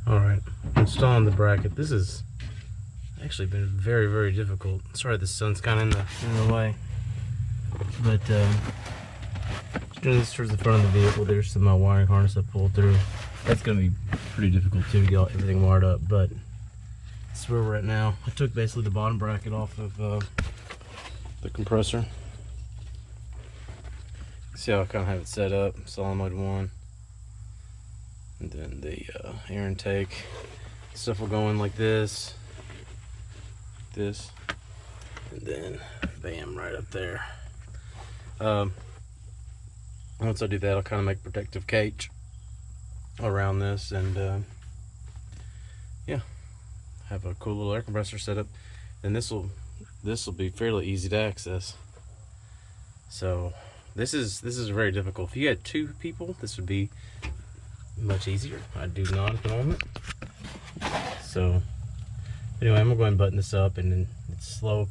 Alright, installing the bracket. This has actually been very, very difficult. Sorry the sun's kind of in the way. But doing this towards the front of the vehicle, there's some of my wiring harness I pulled through. That's going to be pretty difficult too to get everything wired up, but that's where we're at now. I took basically the bottom bracket off of the compressor. See how I kind of have it set up, solenoid 1. And then the air intake stuff will go in like this, and then bam, right up there. Once I do that, I'll kind of make a protective cage around this, and yeah, have a cool little air compressor set up. And this will be fairly easy to access. So this is very difficult. If you had 2 people, this would be much easier. I do not at the moment. So anyway, I'm gonna go ahead and button this up, and then it's slow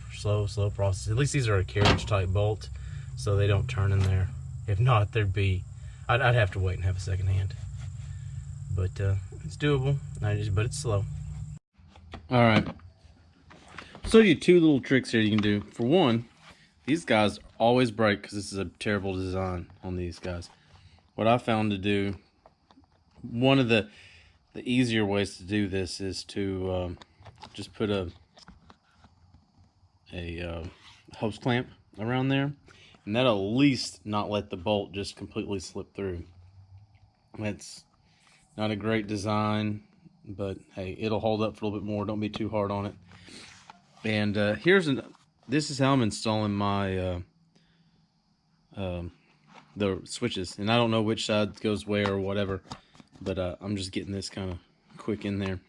process. At least these are a carriage type bolt, so they don't turn in there. If not, I'd have to wait and have a second hand. But it's doable. But it's slow. All right. So you 2 little tricks here you can do. For one, these guys always break because this is a terrible design on these guys. What I found to do, one of the easier ways to do this is to just put a hose clamp around there, and that'll at least not let the bolt just completely slip through. It's not a great design, but hey, it'll hold up for a little bit more. Don't be too hard on it. And this is how I'm installing my the switches, and I don't know which side goes where or whatever, but I'm just getting this kind of quick in there.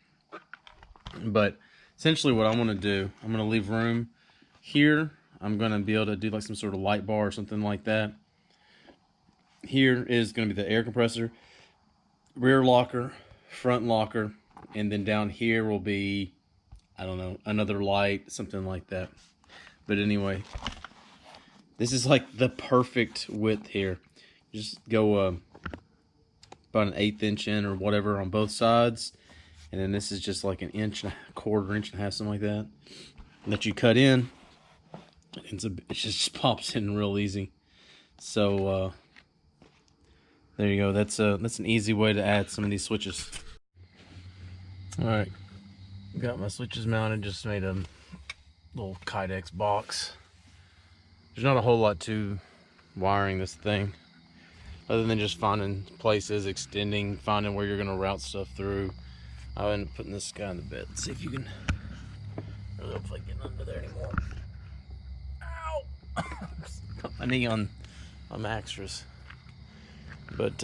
But essentially what I'm going to do, I'm going to leave room here. I'm going to be able to do like some sort of light bar or something like that. Here is going to be the air compressor, rear locker, front locker, and then down here will be, I don't know, another light, something like that. But anyway, this is like the perfect width here. Just go about an 1/8 inch in or whatever on both sides, and then this is just like an inch and a quarter, inch and a half, something like that, that you cut in. It just pops in real easy. So there you go. That's an easy way to add some of these switches. All right, got my switches mounted. Just made a little Kydex box. There's not a whole lot to wiring this thing, other than just finding places, extending, finding where you're going to route stuff through. I'll end up putting this guy in the bed. Let's see if you can really hopefully get under there anymore. Ow! Put my knee on my extras. But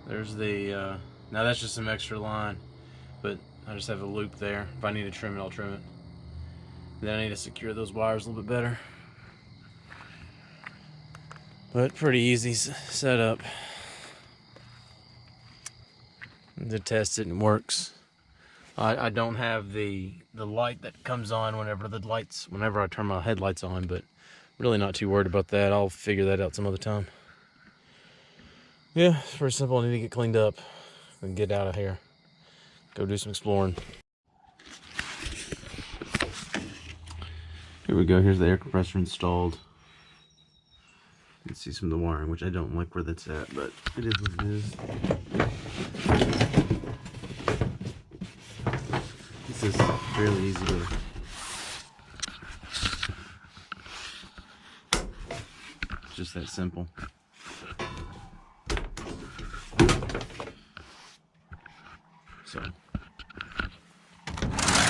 there's the now that's just some extra line, but I just have a loop there. If I need to trim it, I'll trim it. Then I need to secure those wires a little bit better. But pretty easy setup. To test it and works. I don't have the light that comes on whenever I turn my headlights on, but really not too worried about that. I'll figure that out some other time. Yeah, it's pretty simple. I need to get cleaned up and get out of here. Go do some exploring. Here we go. Here's the air compressor installed. You can see some of the wiring, which I don't like where that's at, but it is what it is. This is fairly easy to just that simple. So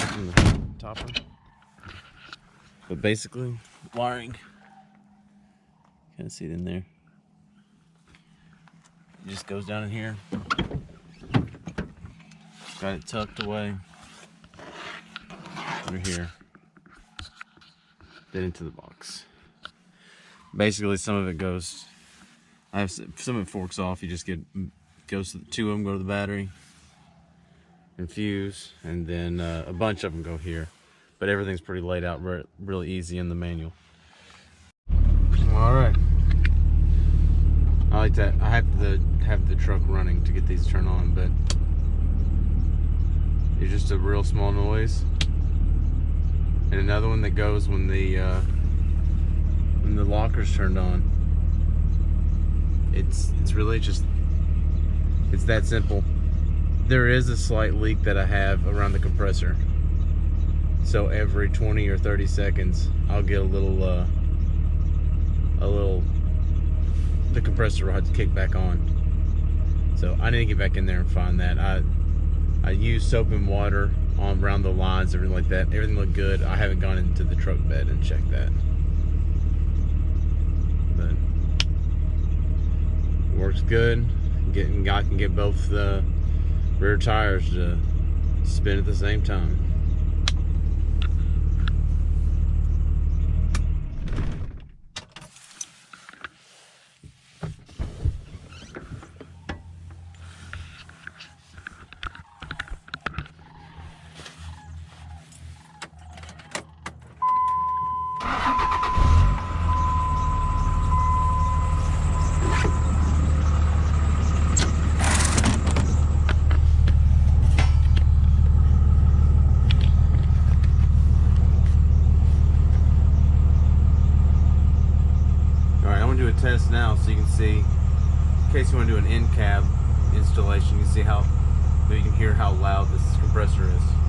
from the topper, but basically wiring, kind of see it in there. It just goes down in here. Got it tucked away under here, then into the box. Basically, some of it goes. Some of it forks off. You just goes to the 2 of them go to the battery and fuse, and then a bunch of them go here. But everything's pretty laid out really easy in the manual. All right. like that. I have to have the truck running to get these turned on, but it's just a real small noise. And another one that goes when the locker's turned on. It's really just, it's that simple. There is a slight leak that I have around the compressor. So every 20 or 30 seconds, I'll get a little, the compressor will have to kick back on. So I need to get back in there and find that. I use soap and water on around the lines, everything like that. Everything looked good. I haven't gone into the truck bed and checked that. But it works good. I can get both the rear tires to spin at the same time. Do a test now so you can see, in case you want to do an end cab installation, you can see how, you can hear how loud this compressor is.